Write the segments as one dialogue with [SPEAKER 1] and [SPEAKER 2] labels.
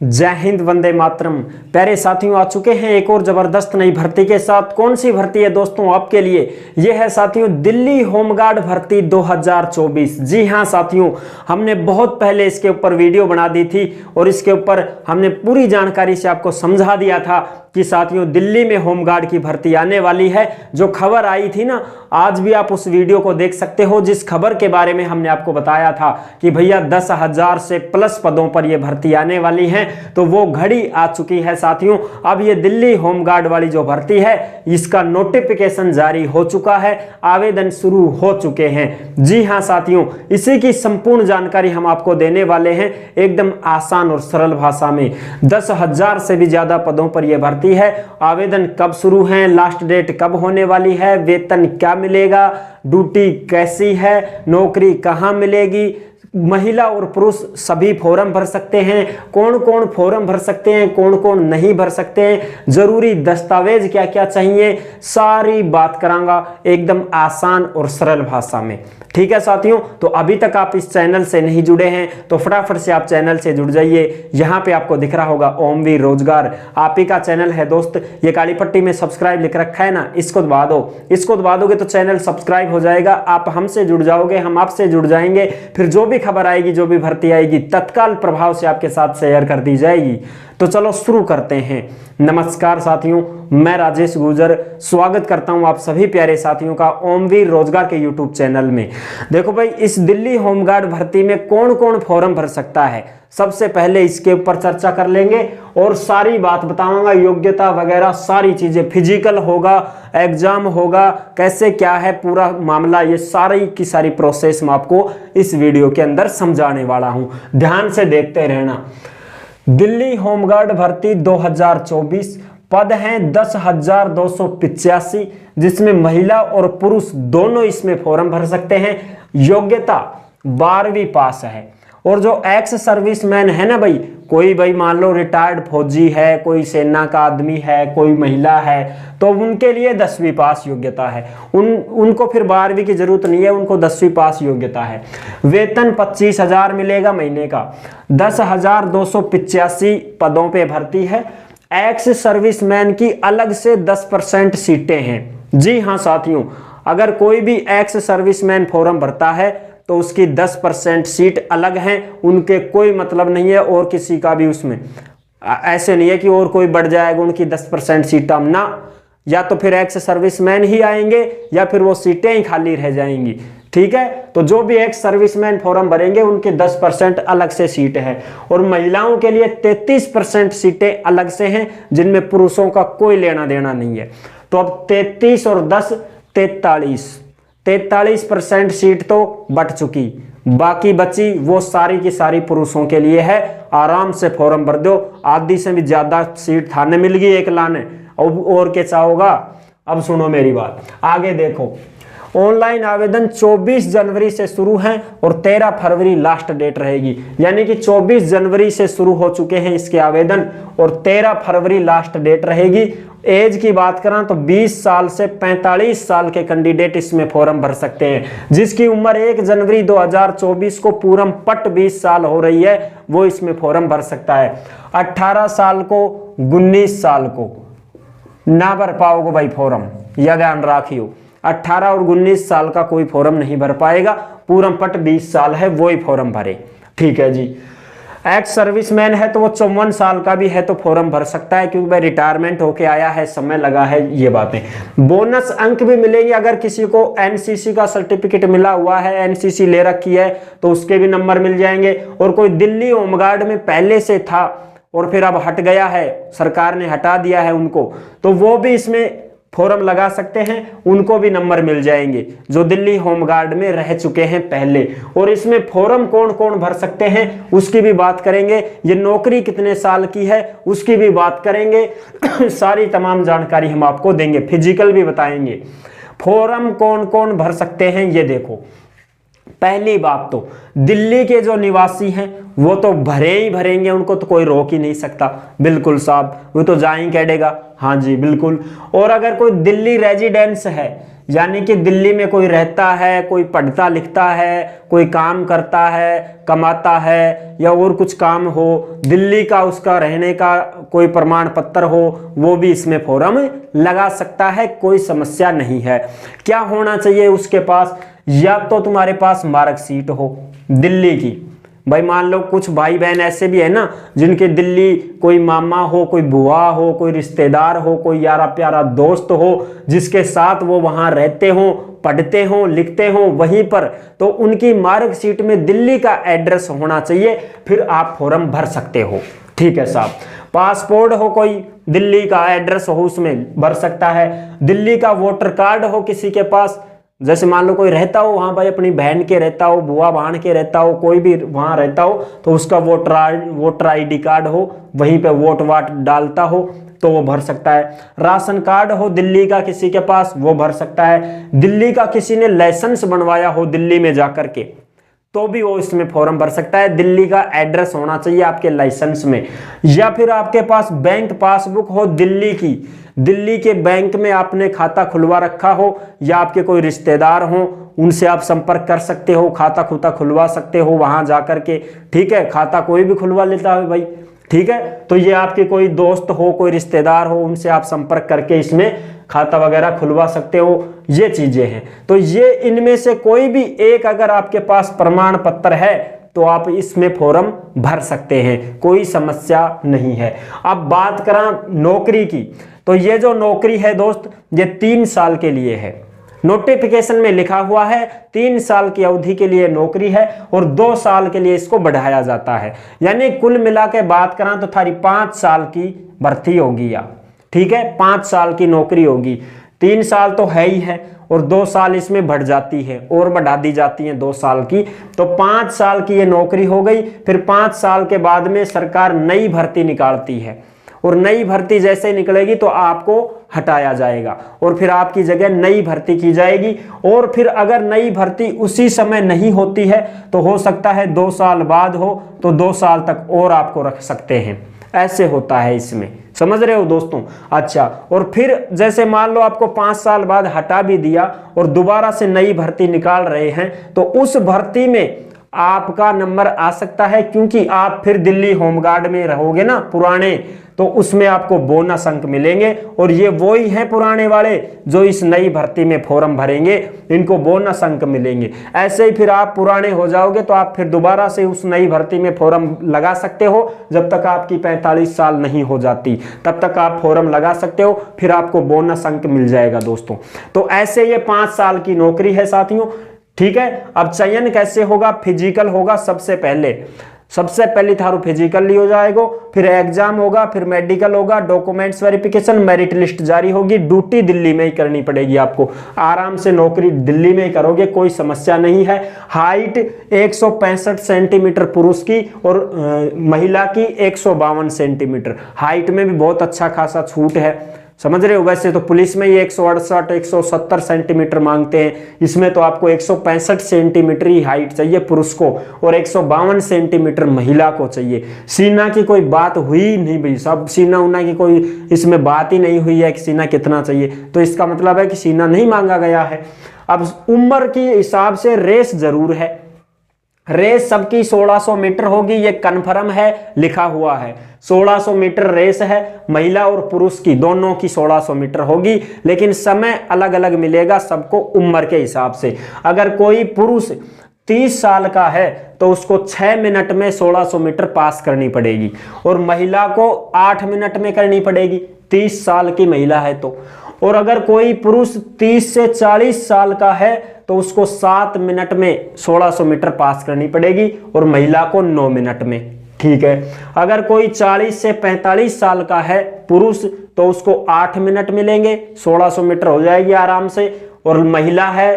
[SPEAKER 1] जय हिंद, वंदे मातरम। प्यारे साथियों, आ चुके हैं एक और जबरदस्त नई भर्ती के साथ। कौन सी भर्ती है दोस्तों आपके लिए? यह है साथियों दिल्ली होमगार्ड भर्ती 2024। जी हां साथियों, हमने बहुत पहले इसके ऊपर वीडियो बना दी थी और इसके ऊपर हमने पूरी जानकारी से आपको समझा दिया था कि साथियों दिल्ली में होमगार्ड की भर्ती आने वाली है। जो खबर आई थी ना, आज भी आप उस वीडियो को देख सकते हो, जिस खबर के बारे में हमने आपको बताया था कि भैया 10,000 से प्लस पदों पर यह भर्ती आने वाली है, तो वो घड़ी आ चुकी है साथियों। अब ये दिल्ली होमगार्ड वाली जो भर्ती है, इसका नोटिफिकेशन जारी हो चुका है, आवेदन शुरू हो चुके हैं। जी हां साथियों, इसी की संपूर्ण जानकारी हम आपको देने वाले हैं एकदम आसान और सरल भाषा में। 10,000 से भी ज्यादा पदों पर यह भर्ती है। आवेदन कब शुरू है, लास्ट डेट कब होने वाली है, वेतन क्या मिलेगा, ड्यूटी कैसी है, नौकरी कहां मिलेगी, महिला और पुरुष सभी फॉर्म भर सकते हैं, कौन कौन फॉर्म भर सकते हैं, कौन कौन नहीं भर सकते हैं, जरूरी दस्तावेज क्या क्या चाहिए, सारी बात करांगा एकदम आसान और सरल भाषा में। ठीक है साथियों, तो अभी तक आप इस चैनल से नहीं जुड़े हैं तो फटाफट से आप चैनल से जुड़ जाइए। यहाँ पे आपको दिख रहा होगा ओमवीर रोजगार, आप ही का चैनल है दोस्त। ये काली पट्टी में सब्सक्राइब लिख रखा है ना, इसको दबा दो। इसको दबा दोगे तो चैनल सब्सक्राइब हो जाएगा, आप हमसे जुड़ जाओगे, हम आपसे जुड़ जाएंगे। फिर जो भी खबर आएगी, जो भी भर्ती आएगी, तत्काल प्रभाव से आपके साथ शेयर कर दी जाएगी। तो चलो शुरू करते हैं। नमस्कार साथियों, मैं राजेश गुर्जर स्वागत करता हूं आप सभी प्यारे साथियों का ओमवीर रोजगार के यूट्यूब चैनल में। देखो भाई, इस दिल्ली होमगार्ड भर्ती में कौन कौन फॉर्म भर सकता है, सबसे पहले इसके ऊपर चर्चा कर लेंगे और सारी बात बताऊंगा, योग्यता वगैरह सारी चीजें, फिजिकल होगा, एग्जाम होगा, कैसे क्या है पूरा मामला, ये सारी की सारी प्रोसेस मैं आपको इस वीडियो के अंदर समझाने वाला हूं। ध्यान से देखते रहना। दिल्ली होमगार्ड भर्ती 2024, पद हैं 10,285, जिसमें महिला और पुरुष दोनों इसमें फॉर्म भर सकते हैं। योग्यता 12वीं पास है। और जो एक्स सर्विसमैन है ना भाई, कोई भाई मान लो रिटायर्ड फौजी है, कोई सेना का आदमी है, कोई महिला है, तो उनके लिए 10वीं पास योग्यता है। उनको फिर 12वीं की जरूरत नहीं है, उनको 10वीं पास योग्यता है। वेतन 25,000 मिलेगा महीने का। 10,285 पदों पे भर्ती है। एक्स सर्विसमैन की अलग से 10% सीटें हैं। जी हाँ साथियों, अगर कोई भी एक्स सर्विसमैन फॉर्म भरता है तो उसकी 10% सीट अलग हैं, उनके कोई मतलब नहीं है और किसी का भी उसमें ऐसे नहीं है कि और कोई बढ़ जाएगा उनकी 10% सीट ना, या तो फिर एक्स सर्विसमैन ही आएंगे या फिर वो सीटें ही खाली रह जाएंगी। ठीक है, तो जो भी एक्स सर्विसमैन फॉर्म भरेंगे उनके 10% अलग से सीट है। और महिलाओं के लिए 33% सीटें अलग से हैं, जिनमें पुरुषों का कोई लेना देना नहीं है। तो अब 33 और 10 43% सीट तो बट चुकी, बाकी बची वो सारी की सारी पुरुषों के लिए है। आराम से फॉर्म भर दो, आधी से भी ज्यादा सीट थाने मिल गई एक लाने, और क्या चाहोगा। अब सुनो मेरी बात, आगे देखो। ऑनलाइन आवेदन 24 जनवरी से शुरू है और 13 फरवरी लास्ट डेट रहेगी। यानी कि 24 जनवरी से शुरू हो चुके हैं इसके आवेदन और 13 फरवरी लास्ट डेट रहेगी। एज की बात करें तो 20 साल से 45 साल के कैंडिडेट इसमें फॉर्म भर सकते हैं। जिसकी उम्र 1 जनवरी 2024 को पूरम पट 20 साल हो रही है, वो इसमें फॉर्म भर सकता है। 18 साल को 19 साल को ना भर पाओगे भाई फॉर्म, यह ध्यान रखियो। 18 और 19 साल का कोई फॉर्म नहीं भर पाएगा, पूरम पट 20 साल है वो ही फॉर्म भरे। ठीक है जी। एक्स सर्विसमैन है तो वो 54 साल का भी है तो फॉर्म भर सकता है, क्योंकि भाई रिटायरमेंट होके आया है, समय लगा है, ये बातें। बोनस अंक भी मिलेंगे, अगर किसी को एनसीसी का सर्टिफिकेट मिला हुआ है, एनसीसी ले रखी है, तो उसके भी नंबर मिल जाएंगे। और कोई दिल्ली होमगार्ड में पहले से था और फिर अब हट गया है, सरकार ने हटा दिया है उनको, तो वो भी इसमें फॉर्म लगा सकते हैं, उनको भी नंबर मिल जाएंगे जो दिल्ली होमगार्ड में रह चुके हैं पहले। और इसमें फॉर्म कौन कौन भर सकते हैं उसकी भी बात करेंगे, ये नौकरी कितने साल की है उसकी भी बात करेंगे। सारी तमाम जानकारी हम आपको देंगे, फिजिकल भी बताएंगे। फॉर्म कौन कौन भर सकते हैं ये देखो। पहली बात तो दिल्ली के जो निवासी हैं वो तो भरे ही भरेंगे, उनको तो कोई रोक ही नहीं सकता। बिल्कुल साहब, वो तो जा ही कहेगा, हाँ जी बिल्कुल। और अगर कोई दिल्ली रेजिडेंस है यानी कि दिल्ली में कोई रहता है, कोई पढ़ता लिखता है, कोई काम करता है, कमाता है, या और कुछ काम हो, दिल्ली का उसका रहने का कोई प्रमाण पत्र हो, वो भी इसमें फॉर्म लगा सकता है, कोई समस्या नहीं है। क्या होना चाहिए उसके पास? या तो तुम्हारे पास मार्कशीट हो दिल्ली की। भाई मान लो कुछ भाई बहन ऐसे भी है ना जिनके दिल्ली कोई मामा हो, कोई बुआ हो, कोई रिश्तेदार हो, कोई यारा प्यारा दोस्त हो जिसके साथ वो वहां रहते हो, पढ़ते हो, लिखते हो वहीं पर, तो उनकी मार्कशीट में दिल्ली का एड्रेस होना चाहिए, फिर आप फॉर्म भर सकते हो। ठीक है साहब। पासपोर्ट हो कोई, दिल्ली का एड्रेस हो उसमें भर सकता है। दिल्ली का वोटर कार्ड हो किसी के पास, जैसे मान लो कोई रहता हो वहां, भाई अपनी बहन के रहता हो, बुआ बहन के रहता हो, कोई भी वहां रहता हो, तो उसका वोटर आईडी कार्ड हो, वहीं पे वोट वाट डालता हो तो वो भर सकता है। राशन कार्ड हो दिल्ली का किसी के पास, वो भर सकता है। दिल्ली का किसी ने लाइसेंस बनवाया हो दिल्ली में जाकर के, तो भी वो इसमें फॉर्म भर सकता है। दिल्ली का एड्रेस होना चाहिए आपके लाइसेंस में। या फिर आपके पास बैंक पासबुक हो दिल्ली की, दिल्ली के बैंक में आपने खाता खुलवा रखा हो, या आपके कोई रिश्तेदार हो, उनसे आप संपर्क कर सकते हो, खाता खुता खुलवा सकते हो वहां जाकर के। ठीक है, खाता कोई भी खुलवा लेता है भाई। ठीक है, तो ये आपके कोई दोस्त हो, कोई रिश्तेदार हो, उनसे आप संपर्क करके इसमें खाता वगैरह खुलवा सकते हो। ये चीजें हैं। तो ये इनमें से कोई भी एक अगर आपके पास प्रमाण पत्र है तो आप इसमें फॉर्म भर सकते हैं, कोई समस्या नहीं है। अब बात करें नौकरी की, तो ये जो नौकरी है दोस्त, ये 3 साल के लिए है। नोटिफिकेशन में लिखा हुआ है 3 साल की अवधि के लिए नौकरी है और 2 साल के लिए इसको बढ़ाया जाता है। यानी कुल मिला के बात करें तो थारी 5 साल की भर्ती होगी। या ठीक है, 5 साल की नौकरी होगी। 3 साल तो है ही है और 2 साल इसमें बढ़ जाती है और बढ़ा दी जाती है 2 साल की, तो 5 साल की ये नौकरी हो गई। फिर 5 साल के बाद में सरकार नई भर्ती निकालती है और नई भर्ती जैसे निकलेगी तो आपको हटाया जाएगा और फिर आपकी जगह नई भर्ती की जाएगी। और फिर अगर नई भर्ती उसी समय नहीं होती है तो हो सकता है 2 साल बाद हो, तो 2 साल तक और आपको रख सकते हैं। ऐसे होता है इसमें, समझ रहे हो दोस्तों। अच्छा, और फिर जैसे मान लो आपको 5 साल बाद हटा भी दिया और दोबारा से नई भर्ती निकाल रहे हैं, तो उस भर्ती में आपका नंबर आ सकता है, क्योंकि आप फिर दिल्ली होमगार्ड में रहोगे ना पुराने, तो उसमें आपको बोनस अंक मिलेंगे। और ये वही हैं पुराने वाले जो इस नई भर्ती में फॉर्म भरेंगे, इनको बोनस अंक मिलेंगे। ऐसे ही फिर आप पुराने हो जाओगे तो आप फिर दोबारा से उस नई भर्ती में फॉर्म लगा सकते हो। जब तक आपकी 45 साल नहीं हो जाती तब तक आप फॉर्म लगा सकते हो, फिर आपको बोनस अंक मिल जाएगा दोस्तों। तो ऐसे ये 5 साल की नौकरी है साथियों। ठीक है, अब चयन कैसे होगा? फिजिकल होगा सबसे पहले थारू फिजिकल ली हो जाएगा, फिर एग्जाम होगा, फिर मेडिकल होगा, डॉक्यूमेंट्स वेरिफिकेशन, मेरिट लिस्ट जारी होगी। ड्यूटी दिल्ली में ही करनी पड़ेगी आपको, आराम से नौकरी दिल्ली में ही करोगे, कोई समस्या नहीं है। हाइट 165 सेंटीमीटर पुरुष की और महिला की 152 सेंटीमीटर। हाइट में भी बहुत अच्छा खासा छूट है, समझ रहे हो। वैसे तो पुलिस में ये 168 170 सेंटीमीटर मांगते हैं, इसमें तो आपको 165 सेंटीमीटर ही हाइट चाहिए पुरुष को और 152 सेंटीमीटर महिला को चाहिए। सीना की कोई बात हुई नहीं भाई, सब सीना उना की कोई इसमें बात ही नहीं हुई है कि सीना कितना चाहिए, तो इसका मतलब है कि सीना नहीं मांगा गया है। अब उम्र के हिसाब से रेस जरूर है, रेस सबकी 1600 मीटर होगी, ये कन्फर्म है, लिखा हुआ है 1600 मीटर रेस है। महिला और पुरुष की दोनों की 1600 मीटर होगी, लेकिन समय अलग अलग मिलेगा सबको उम्र के हिसाब से। अगर कोई पुरुष 30 साल का है तो उसको 6 मिनट में 1600 मीटर पास करनी पड़ेगी और महिला को 8 मिनट में करनी पड़ेगी, 30 साल की महिला है तो। और अगर कोई पुरुष 30 से 40 साल का है तो उसको 7 मिनट में 1600 मीटर पास करनी पड़ेगी और महिला को 9 मिनट में। ठीक है, अगर कोई 40 से 45 साल का है पुरुष तो उसको 8 मिनट मिलेंगे, 1600 मीटर हो जाएगी आराम से। और महिला है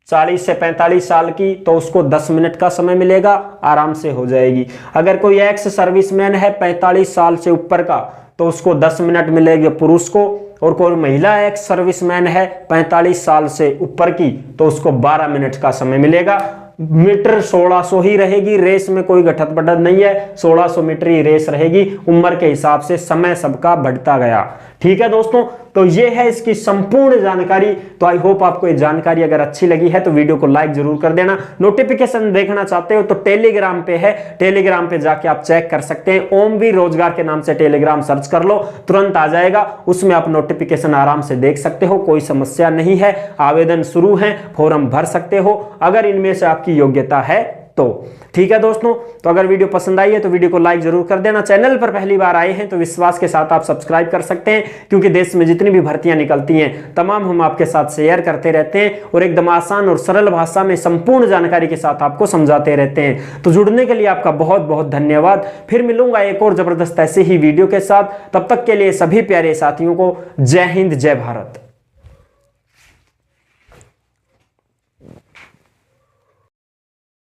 [SPEAKER 1] 40 से 45 साल की तो उसको 10 मिनट का समय मिलेगा, आराम से हो जाएगी। अगर कोई एक्स सर्विसमैन है 45 साल से ऊपर का तो उसको 10 मिनट मिलेंगे पुरुष को, और कोई महिला एक्स सर्विसमैन है 45 साल से ऊपर की तो उसको 12 मिनट का समय मिलेगा। मीटर 1600 ही रहेगी, रेस में कोई गठत बढ़त नहीं है, 1600 मीटर ही रेस रहेगी। उम्र के हिसाब से समय सबका बढ़ता गया। ठीक है दोस्तों, तो ये है इसकी संपूर्ण जानकारी। तो आई होप आपको ये जानकारी अगर अच्छी लगी है तो वीडियो को लाइक जरूर कर देना। नोटिफिकेशन देखना चाहते हो तो टेलीग्राम पे है, टेलीग्राम पे जाके आप चेक कर सकते हैं। ओमवीर रोजगार के नाम से टेलीग्राम सर्च कर लो, तुरंत आ जाएगा। उसमें आप नोटिफिकेशन आराम से देख सकते हो, कोई समस्या नहीं है। आवेदन शुरू है, फॉर्म भर सकते हो अगर इनमें से आपकी योग्यता है तो। ठीक है दोस्तों, तो अगर वीडियो पसंद आई है तो वीडियो को लाइक जरूर कर देना। चैनल पर पहली बार आए हैं तो विश्वास के साथ आप सब्सक्राइब कर सकते हैं, क्योंकि देश में जितनी भी भर्तियां निकलती हैं तमाम हम आपके साथ शेयर करते रहते हैं और एकदम आसान और सरल भाषा में संपूर्ण जानकारी के साथ आपको समझाते रहते हैं। तो जुड़ने के लिए आपका बहुत बहुत धन्यवाद। फिर मिलूंगा एक और जबरदस्त ऐसे ही वीडियो के साथ। तब तक के लिए सभी प्यारे साथियों को जय हिंद, जय भारत।